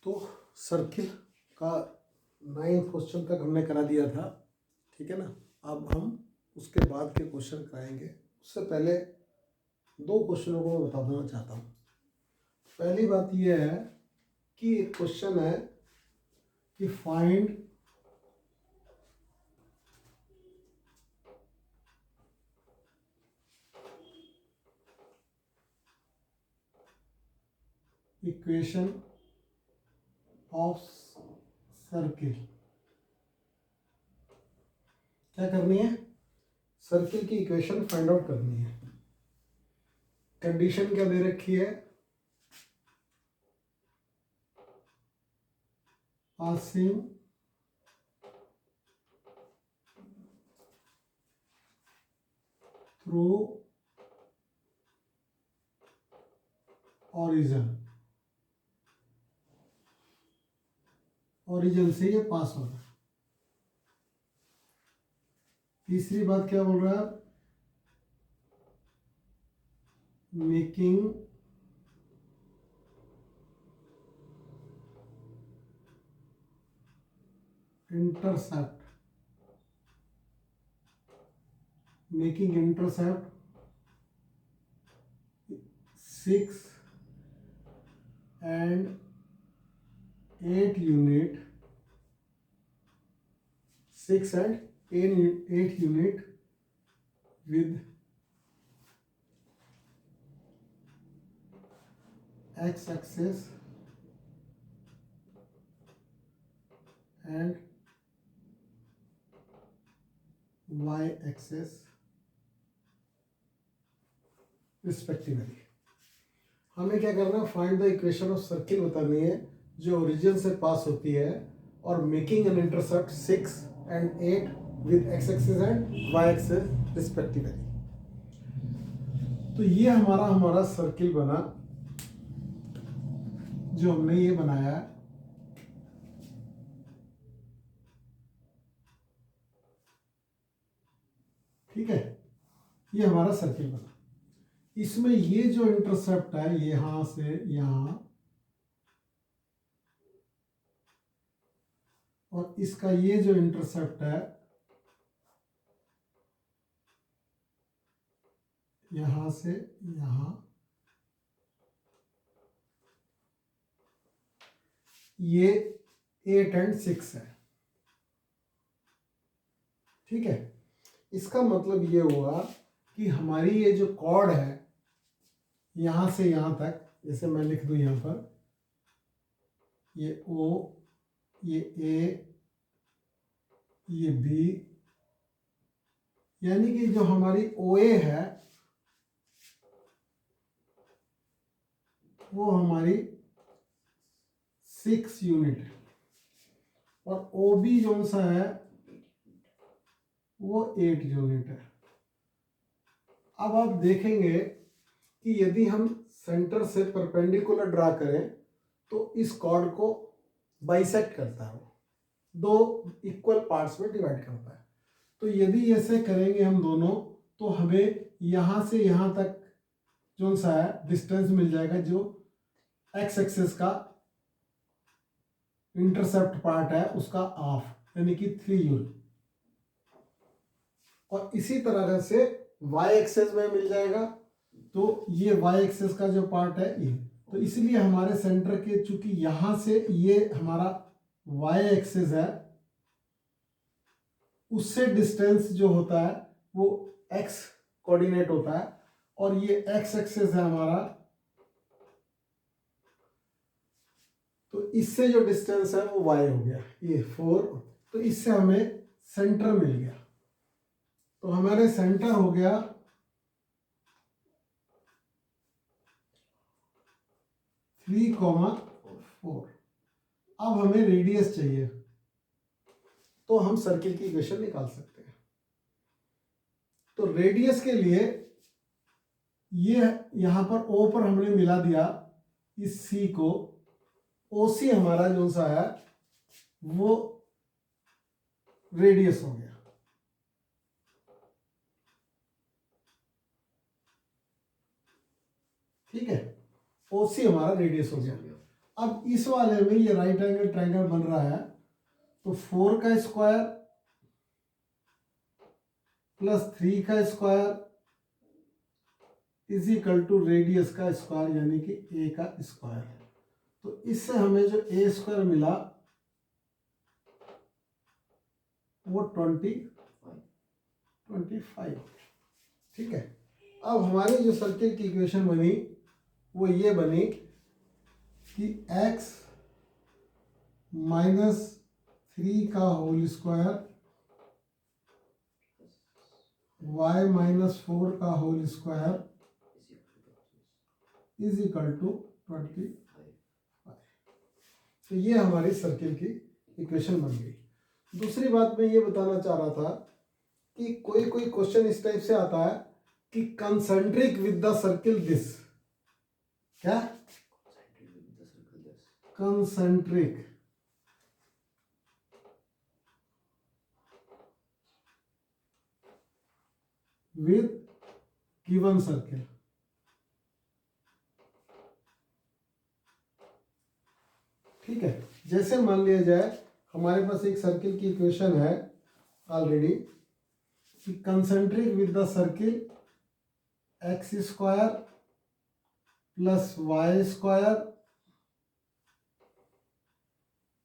तो सर्किल का 9th question तक हमने करा दिया था, ठीक है ना। अब हम उसके बाद के क्वेश्चन कराएंगे। उससे पहले दो क्वेश्चनों को मैं बता देना चाहता हूँ। पहली बात यह है कि एक क्वेश्चन है कि फाइंड इक्वेशन ऑफ सर्किल। क्या करनी है? सर्किल की इक्वेशन फाइंड आउट करनी है। कंडीशन क्या दे रखी है? पासिंग थ्रू ओरिजिन से ये पास हो रहा है। तीसरी बात क्या बोल रहा है? Making intercept 6 and 8 unit 6 and 8 unit with x-axis and y-axis respectively. हमें क्या करना है? Find the equation of circle बतानी है जो ओरिजिन से पास होती है और making an intercept 6 and 8 with x axis and y axis respectively. तो ये हमारा सर्किल बना जो हमने ये बनाया है। ठीक है, ये हमारा सर्किल बना। इसमें ये जो इंटरसेप्ट है यहां से यहां और इसका ये जो इंटरसेप्ट है यहां से यहां, ये 8 and 6 है। ठीक है, इसका मतलब ये हुआ कि हमारी ये जो कॉर्ड है यहां से यहां तक, जैसे मैं लिख दूं यहां पर ये O, ये A, ये B, यानी कि जो हमारी OA है वो हमारी 6 यूनिट है और OB जो सा है वो 8 यूनिट है। अब आप देखेंगे कि यदि हम सेंटर से परपेंडिकुलर ड्रा करें तो इस कॉर्ड को बाइसेक्ट करता है, दो इक्वल पार्ट्स में डिवाइड करता है। तो यदि ऐसे करेंगे हम दोनों तो हमें यहां से यहां तक जो सा है डिस्टेंस मिल जाएगा, जो एक्स एक्सिस का इंटरसेप्ट पार्ट है उसका हाफ यानी कि 3 यूनिट, और इसी तरह से वाई एक्सिस में मिल जाएगा। तो ये वाई एक्सिस का जो पार्ट है ये, तो इसलिए हमारे सेंटर के चूंकि यहां से ये हमारा वाई एक्सिस है उससे डिस्टेंस जो होता है वो एक्स कोऑर्डिनेट होता है और ये एक्स एक्सिस है हमारा, तो इससे जो डिस्टेंस है वो वाई हो गया ये 4। तो इससे हमें सेंटर मिल गया। तो हमारे सेंटर हो गया 3,4। अब हमें रेडियस चाहिए तो हम सर्किल की इक्वेशन निकाल सकते हैं। तो रेडियस के लिए ये यहां पर O पर हमने मिला दिया इस C को, OC हमारा जो सा है वो रेडियस हो गया। ठीक है, OC हमारा रेडियस हो गया। अब इस वाले में ये राइट एंगल ट्रायंगल बन रहा है, तो 4 का स्क्वायर प्लस 3 का square is equal to radius का स्क्वायर यानी कि ए का स्क्वायर। तो इससे हमें जो ए स्क्वायर मिला वो 25। ठीक है। अब हमारी जो सर्किल की इक्वेशन बनी वो ये बनी कि x -3 का होल स्क्वायर y -4 का whole square is equal to 25। तो ये हमारी सर्किल की इक्वेशन बन गई। दूसरी बात मैं ये बताना चाह रहा था कि कोई कोई क्वेश्चन इस टाइप से आता है कि concentric with the circle this, क्या कंसेंट्रिक विद गिवन सर्किल। ठीक है। जैसे मान लिया जाए हमारे पास एक सर्किल की इक्वेशन है ऑलरेडी कि concentric with the circle x square plus y square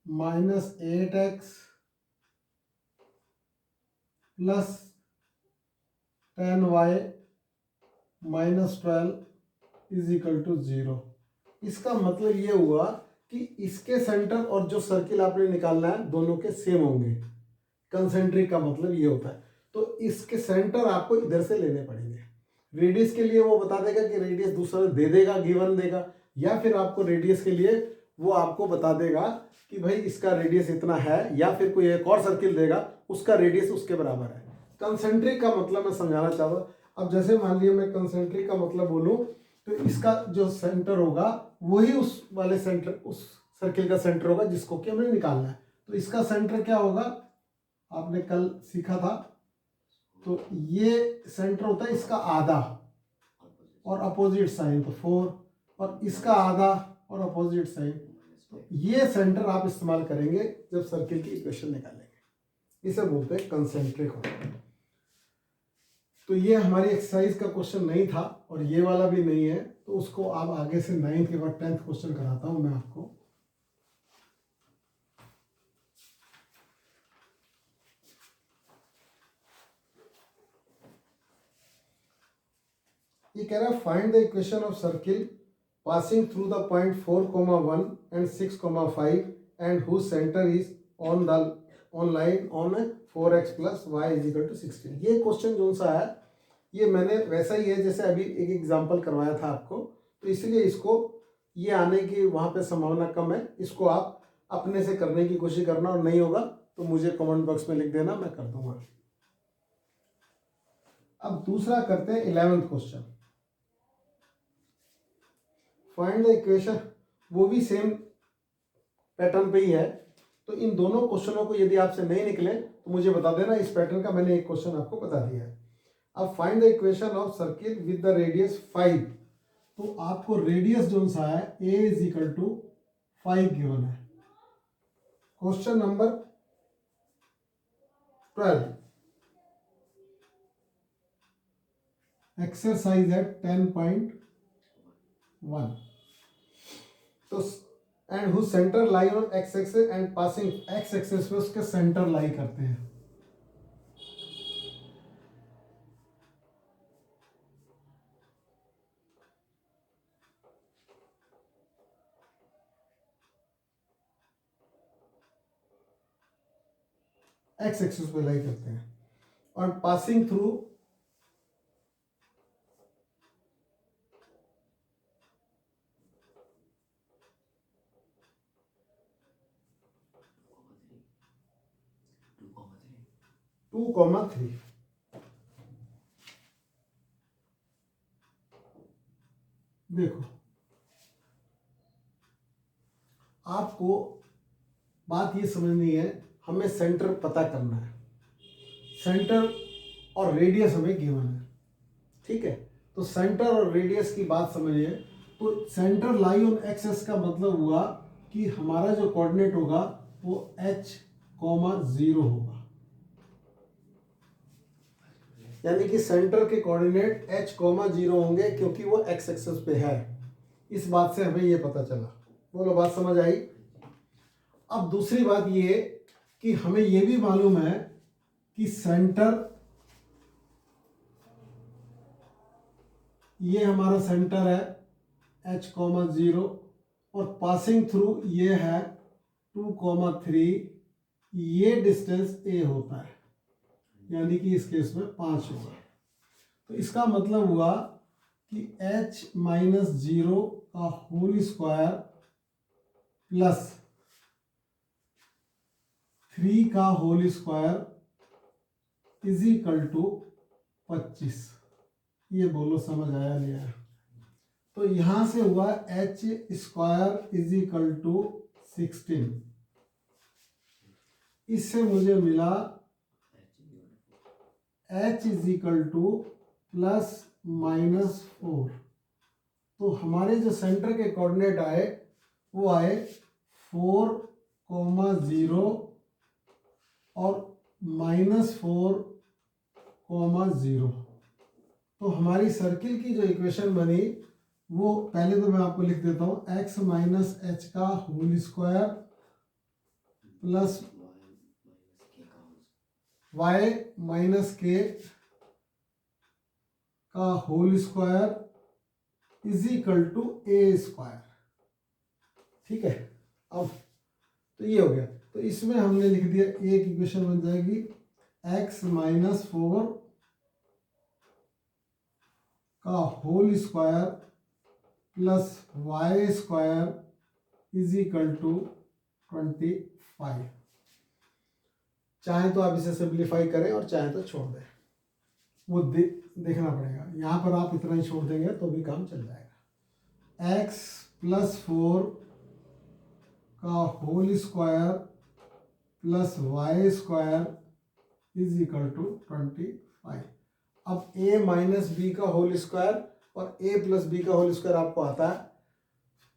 -8x plus 10y -12 is equal to 0। इसका मतलब ये हुआ कि इसके सेंटर और जो सर्किल आपने निकालना है दोनों के सेम होंगे। कंसेंट्रिक का मतलब ये होता है। तो इसके सेंटर आपको इधर से लेने पड़ेंगे। रेडियस के लिए वो बता देगा कि रेडियस दूसरा दे देगा, गिवन देगा, या फिर आपको रेडियस के लिए वो आपको बता देगा कि भाई इसका रेडियस इतना है, या फिर कोई एक और सर्किल देगा उसका रेडियस उसके बराबर है। कंसेंट्रिक का मतलब मैं समझाना चाहता हूँ। अब जैसे मान लिया मैं कंसेंट्रिक का मतलब बोलूँ तो इसका जो सेंटर होगा वही उस वाले सेंटर, उस सर्किल का सेंटर होगा जिसको कि हमें निकालना है। तो इसका सेंटर क्या होगा, आपने कल सीखा था। तो ये सेंटर होता है इसका आधा और अपोजिट साइन, तो 4, और इसका आधा और अपोजिट साइन। तो ये सेंटर आप इस्तेमाल करेंगे जब सर्किल की इक्वेशन निकालेंगे। इसे बोलते हैं कंसेंट्रिक होना। तो ये हमारी एक्सरसाइज का क्वेश्चन नहीं था और ये वाला भी नहीं है, तो उसको आप आगे से 9th के बाद 10th क्वेश्चन कराता हूं मैं आपको। ये कह रहा है find the equation of circle passing through the point 4,1 and 6,5 and whose centre is on line on 4x + y = 16। ये क्वेश्चन जो सा है ये मैंने वैसा ही है जैसे अभी एक एग्जांपल करवाया था आपको, तो इसलिए इसको ये आने की वहाँ पे संभावना कम है। इसको आप अपने से करने की कोशिश करना, और नहीं होगा तो मुझे कमेंट बॉक्स में लिख देना, मैं कर दूंगा। अब दूसरा करते हैं 11th question. Find the equation, वो भी सेम पैटर्न पे ही है। तो इन दोनों क्वेश्चनों को यदि आपसे नहीं निकले तो मुझे बता देना। इस पैटर्न का मैंने एक क्वेश्चन आपको बता दिया है। अब find the equation of circle with the radius 5। तो आपको रेडियस जो सा है a = 5 गिवन है। क्वेश्चन नंबर 12, एक्सरसाइज है 10.1। तो and whose centre lie on x axis and passing x axis पे उसके सेंटर लाई करते हैं। एक्स एक्सिस पे लाई करते हैं और पासिंग थ्रू टू कॉमा 3। देखो आपको बात ये समझनी है, हमें सेंटर पता करना है। सेंटर और रेडियस हमें गिवन है। ठीक है, तो सेंटर और रेडियस की बात समझिए। तो सेंटर लाई ऑन एक्सेस का मतलब हुआ कि हमारा जो कोऑर्डिनेट होगा वो h,0 होगा, यानी कि सेंटर के कोऑर्डिनेट h,0 होंगे क्योंकि वो x एक्सेस पे है। इस बात से हमें ये पता चला। बोलो, बात समझ आई? अब दूसरी बात ये कि हमें ये भी मालूम है कि सेंटर, ये हमारा सेंटर है h,0 और पासिंग थ्रू ये है 2,3, ये डिस्टेंस a होता है, यानी कि इस केस में 5 होगा। तो इसका मतलब हुआ कि h-0 का होल स्क्वायर प्लस 3 का whole square is equal to 25। ये बोलो समझ आया नहीं आया? तो यहां से हुआ h square is equal to 16। इससे मुझे मिला h is equal to plus minus 4। तो हमारे जो सेंटर के कोऑर्डिनेट आए वो आए 4,0 और -4,0। तो हमारी सर्किल की जो इक्वेशन बनी वो, पहले तो मैं आपको लिख देता हूँ, x माइनस एच का whole square plus y minus के का whole square is equal to a square. ठीक है, अब तो ये हो गया। तो इसमें हमने लिख दिया, एक इक्वेशन बन जाएगी x माइनस 4 का whole square plus y square is equal to 25। चाहे तो आप इसे सिंप्लीफाई करें और चाहे तो छोड़ दें, वो देखना पड़ेगा। यहाँ पर आप इतना ही छोड़ देंगे तो भी काम चल जाएगा। x प्लस 4 का whole square plus y square is equal to 25। अब a माइनस बी का होल स्क्वायर और a प्लस बी का होल स्क्वायर आपको आता है,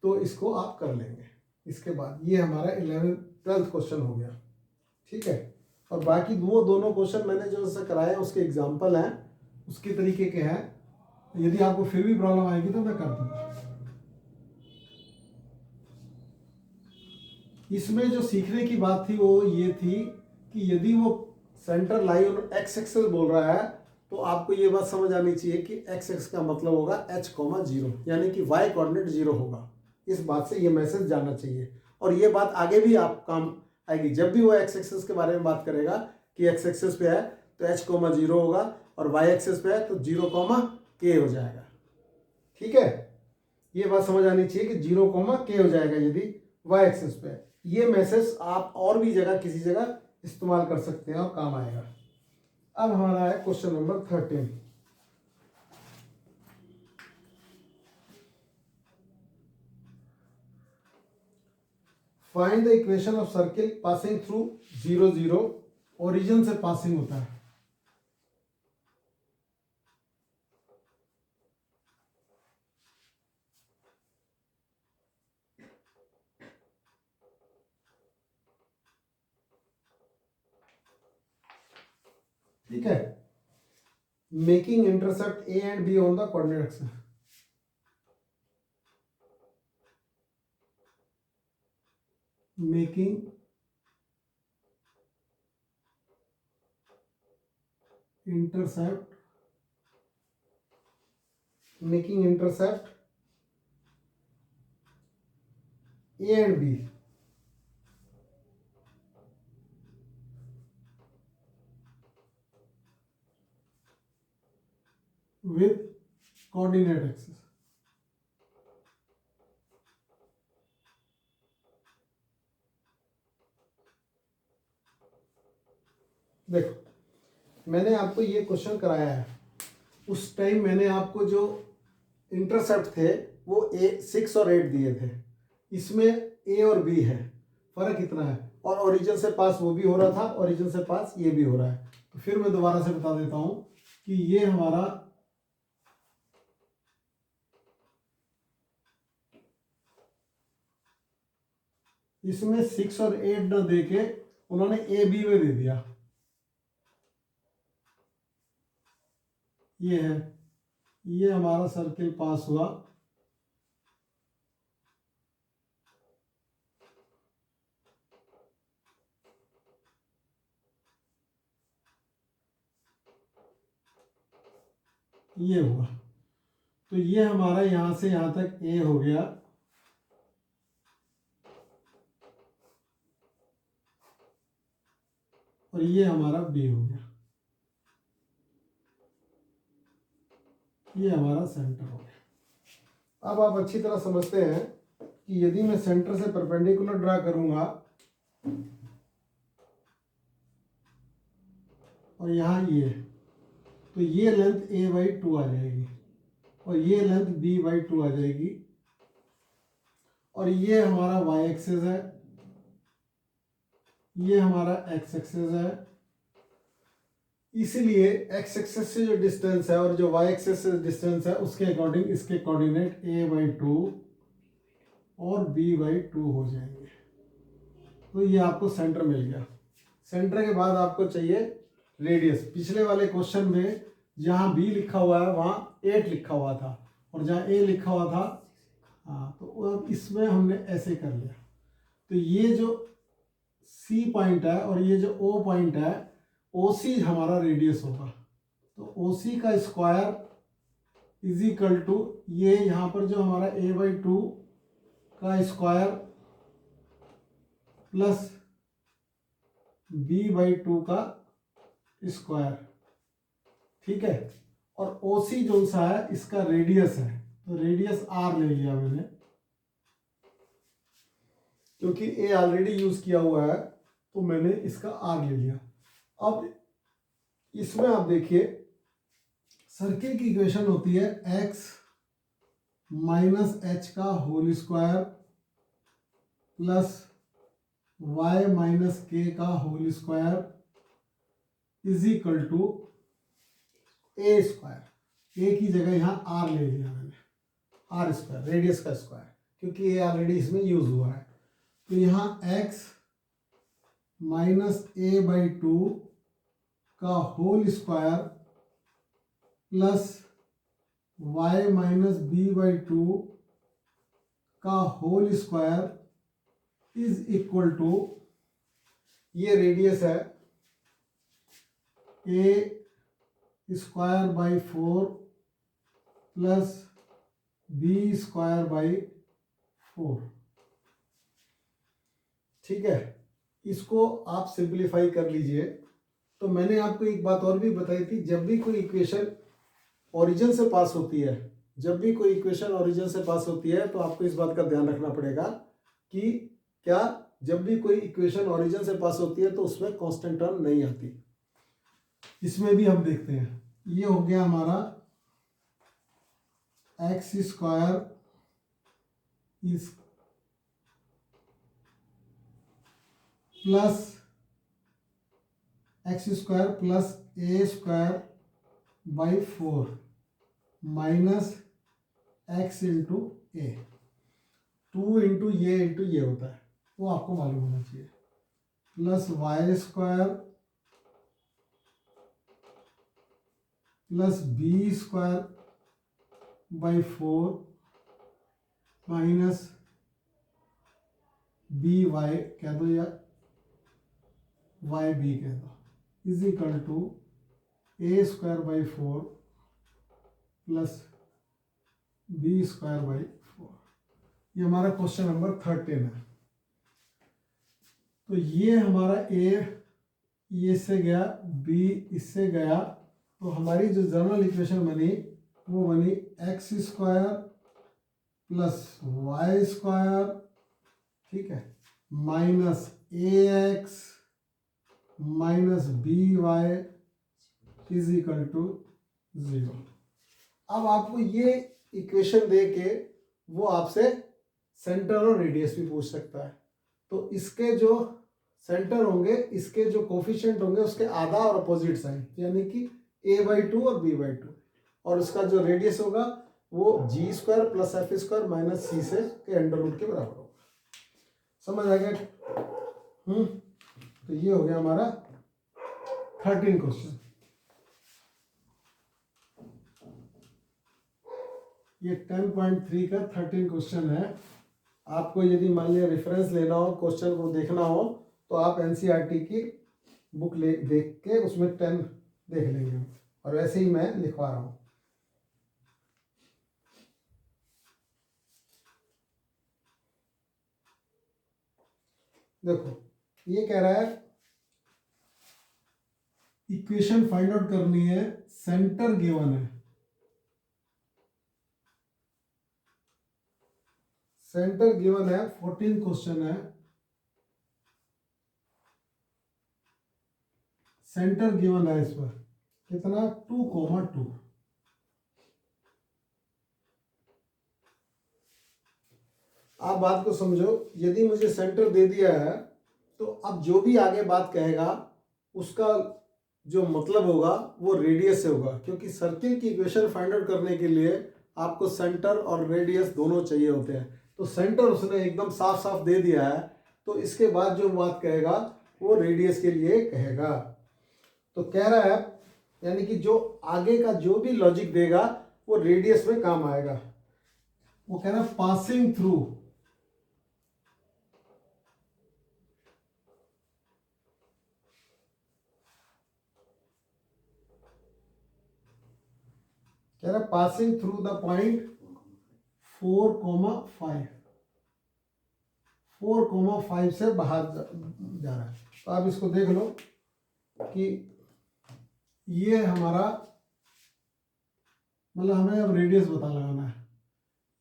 तो इसको आप कर लेंगे। इसके बाद ये हमारा 12th क्वेश्चन हो गया। ठीक है, और बाकी वो दोनों क्वेश्चन मैंने जो से कराए उसके एग्जाम्पल हैं, उसके तरीके के हैं। यदि आपको फिर भी प्रॉब्लम आएगी तो मैं कर दूंगा। इसमें जो सीखने की बात थी वो ये थी कि यदि वो centre lie on x axis बोल रहा है तो आपको ये बात समझ आनी चाहिए कि एक्स एक्स का मतलब होगा h,0, यानी कि y कोऑर्डिनेट 0 होगा। इस बात से ये मैसेज जाना चाहिए, और ये बात आगे भी आप काम आएगी। जब भी वो एक्स एक्सेस के बारे में बात करेगा कि एक्स एक्सेस पे है तो h,0 होगा, और y एक्सेस पे है तो 0, k हो जाएगा। ठीक है, ये बात समझ आनी चाहिए कि 0, k हो जाएगा यदि y एक्सेस पे है। ये मैसेज आप और भी जगह किसी जगह इस्तेमाल कर सकते हैं और काम आएगा। अब हमारा है question number 13। Find the equation of circle passing through 0, 0। Origin से पासिंग होता है। ठीक है, making intercept a and b on the coordinate axis. Making intercept a and b with coordinate axis। देखो, मैंने आपको ये क्वेश्चन कराया है, उस टाइम मैंने आपको जो इंटरसेप्ट थे वो 6 और 8 दिए थे। इसमें ए और बी है, फर्क इतना है, और ओरिजिन से पास वो भी हो रहा था, ओरिजिन से पास ये भी हो रहा है। तो फिर मैं दोबारा से बता देता हूं कि ये हमारा इसमें 6 और 8 न दे के उन्होंने ए बी में दे दिया। ये है, ये हमारा सर्किल पास हुआ। ये हुआ, तो ये हमारा यहां से यहां तक ए हो गया, और ये हमारा बी हो गया। ये हमारा सेंटर हो गया। अब आप अच्छी तरह समझते हैं कि यदि मैं सेंटर से परपेंडिकुलर ड्रा करूंगा और यहाँ ये, तो ये लेंथ a/2 आ जाएगी और ये लेंथ b/2 आ जाएगी, और ये हमारा y एक्सिस है, ये हमारा x एक्सिस है। इसलिए x एक्सिस से जो डिस्टेंस है और जो y एक्सिस से डिस्टेंस है उसके अकॉर्डिंग इसके कोऑर्डिनेट a/2 और b/2 हो जाएंगे। तो ये आपको सेंटर मिल गया। सेंटर के बाद आपको चाहिए रेडियस। पिछले वाले क्वेश्चन में जहाँ b लिखा हुआ है वहाँ 8 लिखा हुआ था, और जहाँ a लिखा हुआ था, हाँ, तो अब इसमें हमने ऐसे कर लिया। तो ये जो C पॉइंट है और ये जो O पॉइंट है, OC हमारा रेडियस होगा। तो OC का स्क्वायर इज इक्वल टू ये यहाँ पर जो हमारा a/2 का स्क्वायर प्लस b/2 का स्क्वायर, ठीक है। और OC जो सा है इसका रेडियस है, तो रेडियस r ले लिया मैंने, क्योंकि a ऑलरेडी यूज किया हुआ है तो मैंने इसका r ले लिया। अब इसमें आप देखिए सर्किल की इक्वेशन होती है x माइनस एच का whole square plus y minus के का whole square is equal to A square. A की जगह यहाँ r ले लिया मैंने, r स्क्वायर, रेडियस का स्क्वायर, क्योंकि ये ऑलरेडी इसमें यूज हुआ है। तो यहाँ x माइनस a/2 का whole square plus y minus b/2 का whole square is equal to, ये रेडियस है, a square by 4 plus b square by 4, ठीक है। इसको आप सिंप्लीफाई कर लीजिए। तो मैंने आपको एक बात और भी बताई थी, जब भी कोई इक्वेशन ओरिजिन से पास होती है, जब भी कोई इक्वेशन ओरिजिन से पास होती है तो आपको इस बात का ध्यान रखना पड़ेगा कि क्या, जब भी कोई इक्वेशन ओरिजिन से पास होती है तो उसमें कांस्टेंट टर्म नहीं आती। इसमें भी हम देखते हैं, ये हो गया हमारा एक्स स्क्वायर इस plus x square plus a square by 4 minus x into a, 2 into ये होता है, वो आपको मालूम होना चाहिए, plus y square plus b square by 4 minus b y कह दो या वाई बी कह दो, is equal to A square by 4 plus b square by 4। ये हमारा क्वेश्चन नंबर 13 है। तो ये हमारा ए ये इससे गया, बी इससे गया, तो हमारी जो जनरल इक्वेशन बनी वो बनी x square plus y square, ठीक है, minus a x minus b y is equal to 0। अब आपको ये इक्वेशन दे के वो आपसे सेंटर और रेडियस भी पूछ सकता है। तो इसके जो सेंटर होंगे, इसके जो कोफिशिएंट होंगे उसके आधा और अपोजिट साइन, यानी कि a/2 और b/2, और उसका जो रेडियस होगा वो g² plus f² minus c से के अंडर रूट के बराबर होगा। समझ आ गया? तो ये हो गया हमारा 13 क्वेश्चन। ये 10.3 का 13 क्वेश्चन है। आपको यदि मान लिया रेफरेंस लेना हो, क्वेश्चन को देखना हो, तो आप एनसीईआरटी की बुक देख के उसमें 10 देख लेंगे, और वैसे ही मैं लिखवा रहा हूँ। देखो ये कह रहा है इक्वेशन फाइंड आउट करनी है, सेंटर गिवन है, सेंटर गिवन है, 14 क्वेश्चन है, सेंटर गिवन है इस पर कितना 2,2। आप बात को समझो, यदि मुझे सेंटर दे दिया है तो अब जो भी आगे बात कहेगा उसका जो मतलब होगा वो रेडियस से होगा, क्योंकि सर्किल की इक्वेशन फाइंड आउट करने के लिए आपको सेंटर और रेडियस दोनों चाहिए होते हैं। तो सेंटर उसने एकदम साफ साफ दे दिया है, तो इसके बाद जो बात कहेगा वो रेडियस के लिए कहेगा। तो कह रहा है यानी कि जो आगे का जो भी लॉजिक देगा वो रेडियस में काम आएगा। वो कह रहा है पासिंग थ्रू, कह रहा है पासिंग थ्रू द पॉइंट 4,5, 4,5 से बाहर जा रहा है। तो आप इसको देख लो कि ये हमारा मतलब हमें अब रेडियस पता लगाना है।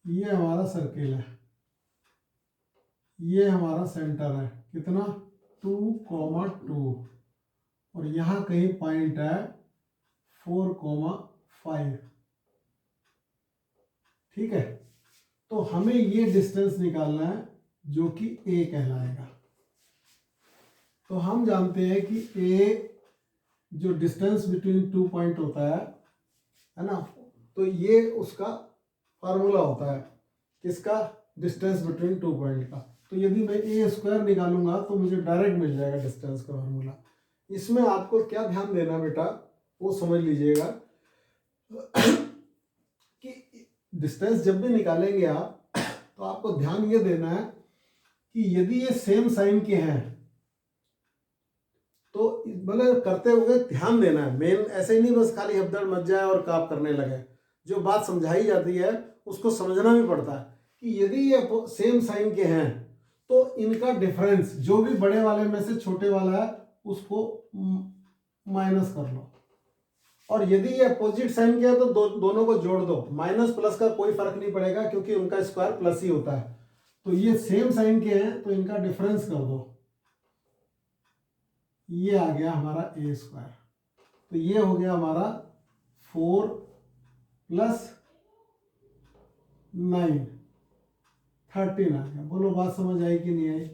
ये हमारा सर्किल है, ये हमारा सेंटर है, कितना 2,2, और यहाँ कहीं पॉइंट है 4,5। ठीक है, तो हमें ये डिस्टेंस निकालना है जो कि ए कहलाएगा। तो हम जानते हैं कि ए जो डिस्टेंस बिटवीन 2 पॉइंट होता है ना, तो ये उसका फार्मूला होता है, किसका, डिस्टेंस बिटवीन 2 पॉइंट का। तो यदि मैं ए स्क्वायर निकालूंगा तो मुझे डायरेक्ट मिल जाएगा डिस्टेंस का फार्मूला। इसमें आपको क्या ध्यान देना बेटा, वो समझ लीजिएगा कि डिस्टेंस जब भी निकालेंगे आप तो आपको ध्यान ये देना है कि यदि ये सेम साइन के हैं तो मतलब करते हुए ध्यान देना है। मेन ऐसे ही नहीं बस खाली हब्दड़ मच जाए और काप करने लगे। जो बात समझाई जाती है उसको समझना भी पड़ता है कि यदि ये सेम साइन के हैं तो इनका डिफरेंस जो भी बड़े वाले में से छोटे वाला है उसको माइनस कर लो, और यदि ये अपोजिट साइन के है तो दोनों को जोड़ दो। माइनस प्लस का कोई फर्क नहीं पड़ेगा क्योंकि उनका स्क्वायर प्लस ही होता है। तो ये सेम साइन के हैं तो इनका डिफरेंस कर दो, ये आ गया हमारा ए स्क्वायर। तो ये हो गया हमारा 4 + 9 13 आ गया। बोलो बात समझ आई कि नहीं आई?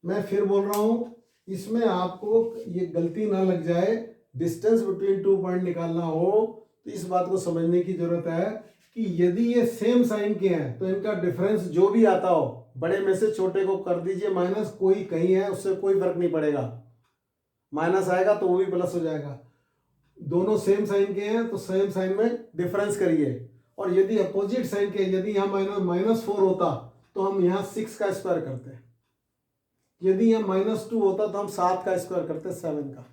मैं फिर बोल रहा हूं, इसमें आपको ये गलती ना लग जाए, डिस्टेंस बिटवीन 2 पॉइंट निकालना हो तो इस बात को समझने की जरूरत है कि यदि ये सेम साइन के हैं तो इनका डिफरेंस जो भी आता हो, बड़े में से छोटे को कर दीजिए माइनस, कोई कहीं है उससे कोई फर्क नहीं पड़ेगा, माइनस आएगा तो वो भी प्लस हो जाएगा। दोनों सेम साइन के हैं तो सेम साइन में डिफरेंस करिए, और यदि अपोजिट साइन के, यदि यहाँ -4 होता तो हम यहाँ 6 का स्क्वायर करते, यदि यहाँ -2 होता तो हम 7 का स्क्वायर करते, 7 का।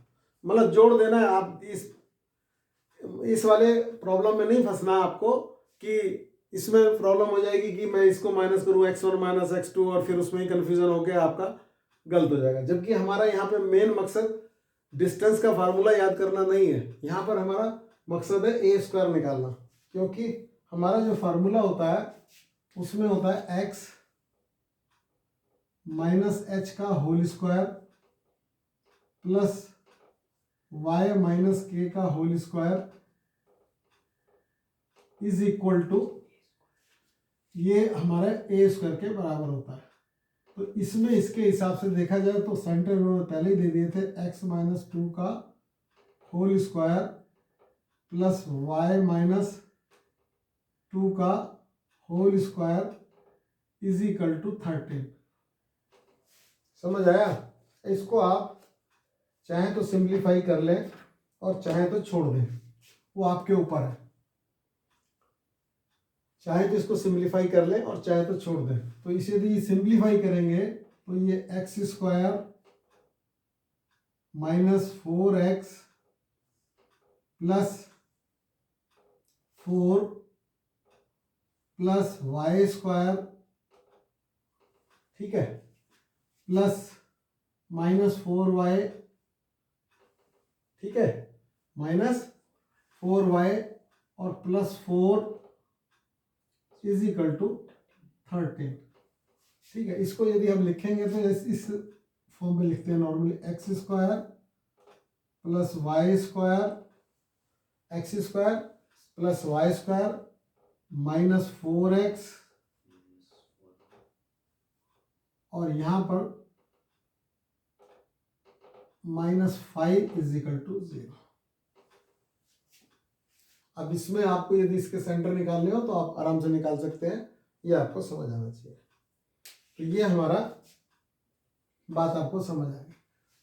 मतलब जोड़ देना है। आप इस वाले प्रॉब्लम में नहीं फंसना है आपको कि इसमें प्रॉब्लम हो जाएगी कि मैं इसको माइनस करूँ x1 - x2 और फिर उसमें ही कंफ्यूजन होकर आपका गलत हो जाएगा। जबकि हमारा यहाँ पे मेन मकसद डिस्टेंस का फार्मूला याद करना नहीं है, यहाँ पर हमारा मकसद है ए स्क्वायर निकालना, क्योंकि हमारा जो फार्मूला होता है उसमें होता है x - h का whole square plus y - k का whole square is equal to, ये हमारे ए स्क्वायर के बराबर होता है। तो इसमें इसके हिसाब से देखा जाए तो सेंटर उन्होंने पहले ही दे दिए थे, x - 2 का होल स्क्वायर प्लस y - 2 का whole square is equal to 13। समझ आया? इसको आप चाहे तो सिंप्लीफाई कर लें और चाहे तो छोड़ दें, वो आपके ऊपर है। चाहे तो इसको सिंप्लीफाई कर लें और चाहे तो छोड़ दें। तो इसे यदि सिंप्लीफाई करेंगे तो ये x square minus 4x plus 4 plus y square, ठीक है, प्लस माइनस 4y, ठीक है, माइनस 4y और प्लस 4 इज इक्वल टू 13। ठीक है, इसको यदि हम लिखेंगे तो इस फॉर्म में लिखते हैं normally, x square plus y square, x square plus y square minus 4x और यहाँ पर माइनस 5 इज इक्वल टू 0। अब इसमें आपको यदि इसके सेंटर निकालने हो तो आप आराम से निकाल सकते हैं, ये आपको समझ आना चाहिए। तो ये हमारा बात आपको समझ आ गई।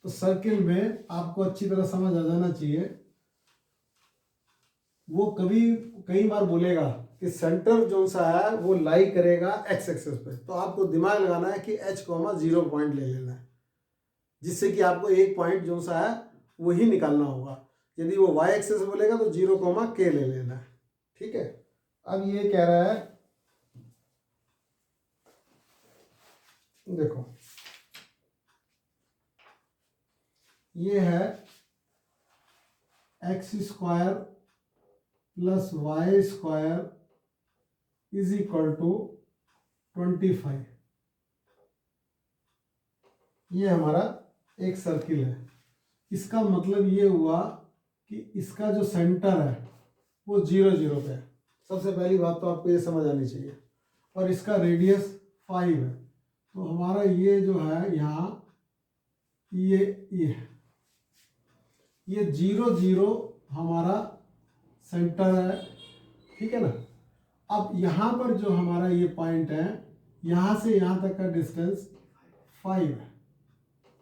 तो सर्किल में आपको अच्छी तरह समझ आ जाना चाहिए। वो कई बार बोलेगा कि सेंटर जो सा है वो लाई करेगा एक्स एक्सिस पे, तो आपको दिमाग लगाना है कि h, 0 पॉइंट ले लेना है, जिससे कि आपको एक पॉइंट जो सा है वही निकालना होगा। यदि वो y एक्सिस बोलेगा तो 0, k ले लेना है। ठीक है, अब ये कह रहा है, देखो ये है x square plus y square is equal to 25। ये हमारा एक सर्किल है। इसका मतलब ये हुआ कि इसका जो सेंटर है वो 0, 0 पे है। सबसे पहली बात तो आपको ये समझ आनी चाहिए। और इसका रेडियस 5 है। तो हमारा ये जो है यहाँ ये 0, 0 हमारा सेंटर है। ठीक है ना। अब यहाँ पर जो हमारा ये पॉइंट है, यहाँ से यहाँ तक का डिस्टेंस 5 है।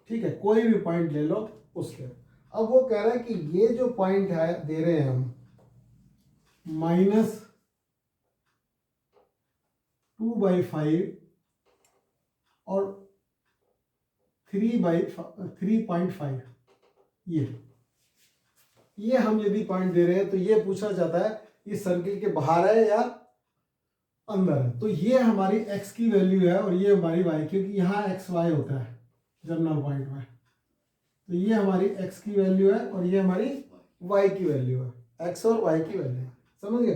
ठीक है, कोई भी पॉइंट ले लो उसके। अब वो कह रहा है कि ये जो पॉइंट है दे रहे हैं हम -2/5 और 3/5। ये हम यदि पॉइंट दे रहे हैं तो ये पूछा जाता है ये सर्किल के बाहर है या अंदर है। तो ये हमारी x की वैल्यू है और ये हमारी y, क्योंकि यहाँ x y होता है जनरल पॉइंट में। तो ये हमारी x की वैल्यू है और ये हमारी y की वैल्यू है, x और y की वैल्यू, समझ गए।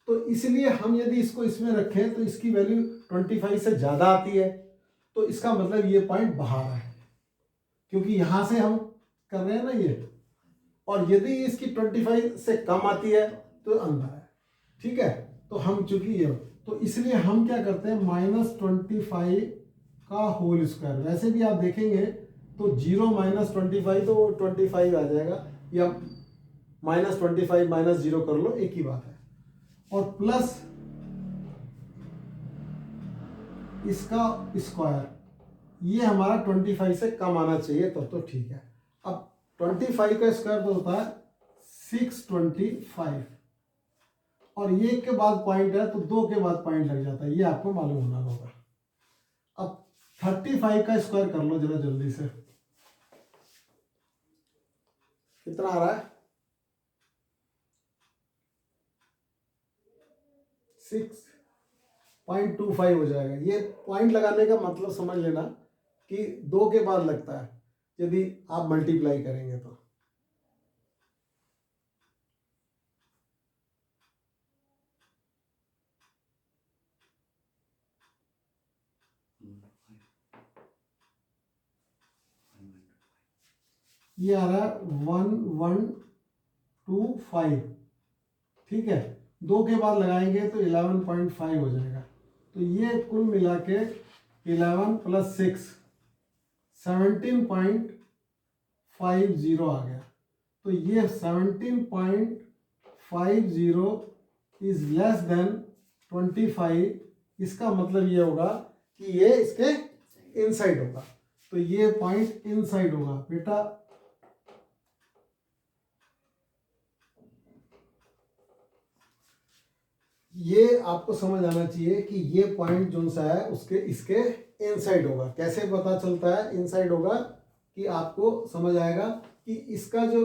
तो इसलिए हम यदि इसको इसमें रखें तो इसकी वैल्यू 25 से ज़्यादा आती है, तो इसका मतलब ये पॉइंट बाहर है, क्योंकि यहाँ से हम कर रहे हैं ना ये। और यदि इसकी 25 से कम आती है तो अंदर है। ठीक है, तो हम चूंकि ये, तो इसलिए हम क्या करते हैं -25 का होल स्क्वायर। वैसे भी आप देखेंगे तो 0 - 25 तो 25 आ जाएगा, या -25 - 0 कर लो, एक ही बात है। और प्लस इसका स्क्वायर, ये हमारा 25 से कम आना चाहिए तब तो ठीक है। अब 25 का स्क्वायर तो होता है 625, और ये के बाद पॉइंट है तो 2 के बाद पॉइंट लग जाता है, ये आपको मालूम होना होगा। अब 35 का स्क्वायर कर लो जरा जल्दी से, कितना आ रहा है? 6.25 हो जाएगा। ये पॉइंट लगाने का मतलब समझ लेना कि 2 के बाद लगता है यदि आप मल्टीप्लाई करेंगे तो। ये आ रहा है 1125। ठीक है, 2 के बाद लगाएंगे तो 11.5 हो जाएगा। तो ये कुल मिला के 11 + 6 17.50 आ गया। तो ये 17.50 इज लेस देन 25। इसका मतलब ये होगा कि ये इसके इनसाइड होगा। तो ये पॉइंट इनसाइड होगा बेटा। ये आपको समझ आना चाहिए कि ये पॉइंट जो सा है उसके इसके इनसाइड होगा। कैसे पता चलता है इनसाइड होगा कि आपको समझ आएगा कि इसका जो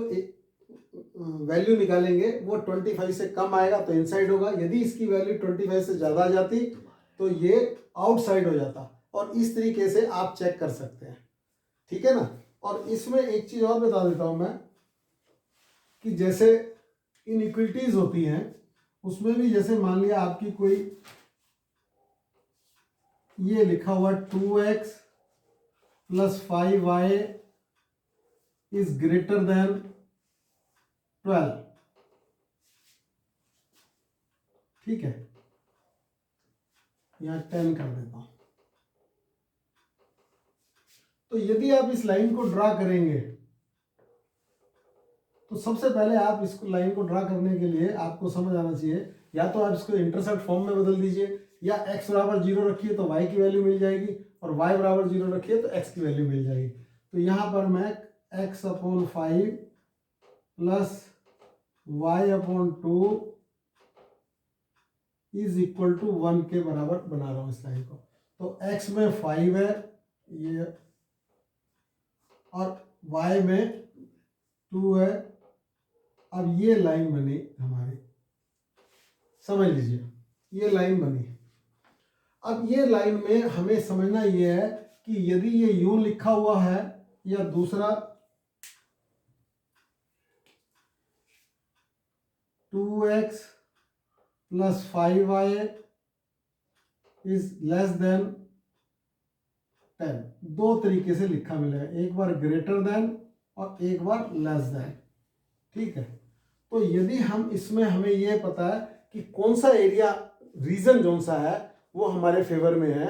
वैल्यू निकालेंगे वो 25 से कम आएगा तो इनसाइड होगा, यदि इसकी वैल्यू 25 से ज़्यादा आ जाती तो ये आउटसाइड हो जाता। और इस तरीके से आप चेक कर सकते हैं, ठीक है ना। और इसमें एक चीज़ और बता देता हूँ मैं कि जैसे इनइक्वलिटीज होती हैं उसमें भी, जैसे मान लिया आपकी कोई ये लिखा हुआ 2x + 5y is greater then 12, ठीक है, यहां 10 कर देता हूं। तो यदि आप इस लाइन को ड्रा करेंगे तो सबसे पहले आप इसको लाइन को ड्रा करने के लिए आपको समझ आना चाहिए, या तो आप इसको इंटरसेप्ट फॉर्म में बदल दीजिए, या x = 0 रखिए तो y की वैल्यू मिल जाएगी, और y = 0 रखिए तो x की वैल्यू मिल जाएगी। तो यहां पर मैं x/5 + y/2 = 1 के बराबर बना रहा हूं इस लाइन को। तो x में 5 है ये, और y में 2 है। अब ये लाइन बनी हमारी, समझ लीजिए ये लाइन बनी। अब ये लाइन में हमें समझना ये है कि यदि ये यूं लिखा हुआ है या दूसरा 2x + 5y is less than 10, दो तरीके से लिखा मिलेगा, एक बार ग्रेटर देन और एक बार लेस देन, ठीक है। तो यदि हम इसमें हमें ये पता है कि कौन सा एरिया रीजन जो सा है वो हमारे फेवर में है,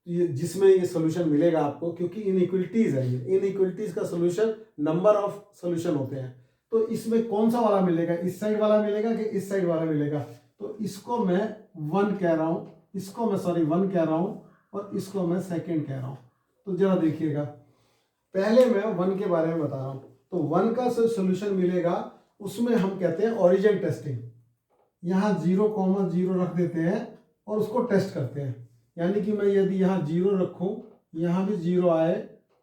जिसमें ये सोल्यूशन मिलेगा आपको, क्योंकि इनइक्वलिटीज है, ये इनइक्वलिटीज का सोल्यूशन नंबर ऑफ सोल्यूशन होते हैं। तो इसमें कौन सा वाला मिलेगा, इस साइड वाला मिलेगा कि इस साइड वाला मिलेगा। तो इसको मैं 1 कह रहा हूं, इसको मैं 1 कह रहा हूं, और इसको मैं 2 कह रहा हूं। तो जरा देखिएगा, पहले मैं 1 के बारे में बता रहा हूं। तो 1 का सोल्यूशन मिलेगा, उसमें हम कहते हैं ओरिजिन टेस्टिंग। यहाँ 0,0 रख देते हैं और उसको टेस्ट करते हैं, यानी कि मैं यदि यहाँ 0 रखूं, यहाँ भी 0 आए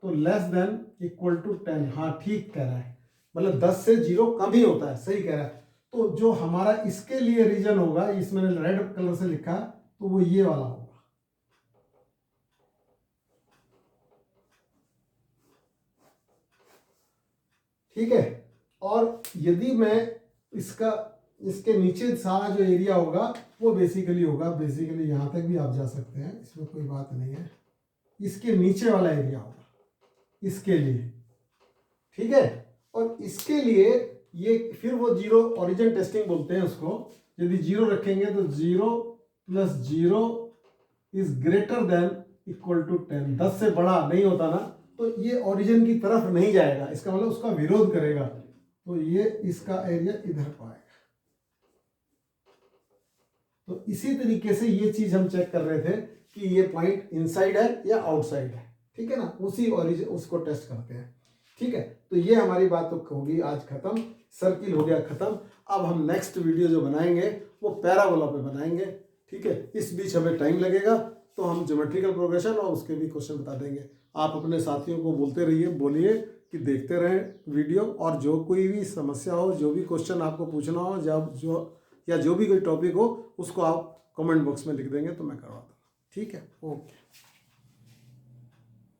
तो लेस देन इक्वल टू 10, हाँ ठीक कह रहा है, मतलब 10 से 0 कम ही होता है, सही कह रहा है। तो जो हमारा इसके लिए रीजन होगा, इसमें रेड कलर से लिखा, तो वो ये वाला होगा, ठीक है। और यदि मैं इसके नीचे सारा जो एरिया होगा वो बेसिकली यहाँ तक भी आप जा सकते हैं, इसमें कोई बात नहीं है, इसके नीचे वाला एरिया होगा इसके लिए, ठीक है। और इसके लिए ये फिर वो 0 ओरिजिन टेस्टिंग बोलते हैं उसको। यदि 0 रखेंगे तो 0 + 0 is greater than equal to 10, 10 से बड़ा नहीं होता ना, तो ये ओरिजिन की तरफ नहीं जाएगा, इसका मतलब उसका विरोध करेगा, तो ये इसका एरिया इधर को आएगा। तो इसी तरीके से ये चीज हम चेक कर रहे थे कि ये पॉइंट इनसाइड है या आउटसाइड है, ठीक है ना, उसी ओरिजिन उसको टेस्ट करते हैं, ठीक है। तो ये हमारी बात तो होगी आज खत्म, सर्किल हो गया खत्म। अब हम नेक्स्ट वीडियो जो बनाएंगे वो पैराबोला पे बनाएंगे, ठीक है। इस बीच हमें टाइम लगेगा, तो हम ज्योमेट्रिकल प्रोग्रेशन और उसके भी क्वेश्चन बता देंगे। आप अपने साथियों को बोलते रहिए, बोलिए कि देखते रहें वीडियो, और जो कोई भी समस्या हो, जो भी क्वेश्चन आपको पूछना हो, जो भी कोई टॉपिक हो, उसको आप कमेंट बॉक्स में लिख देंगे तो मैं करवा दूँगा, ठीक है। ओके।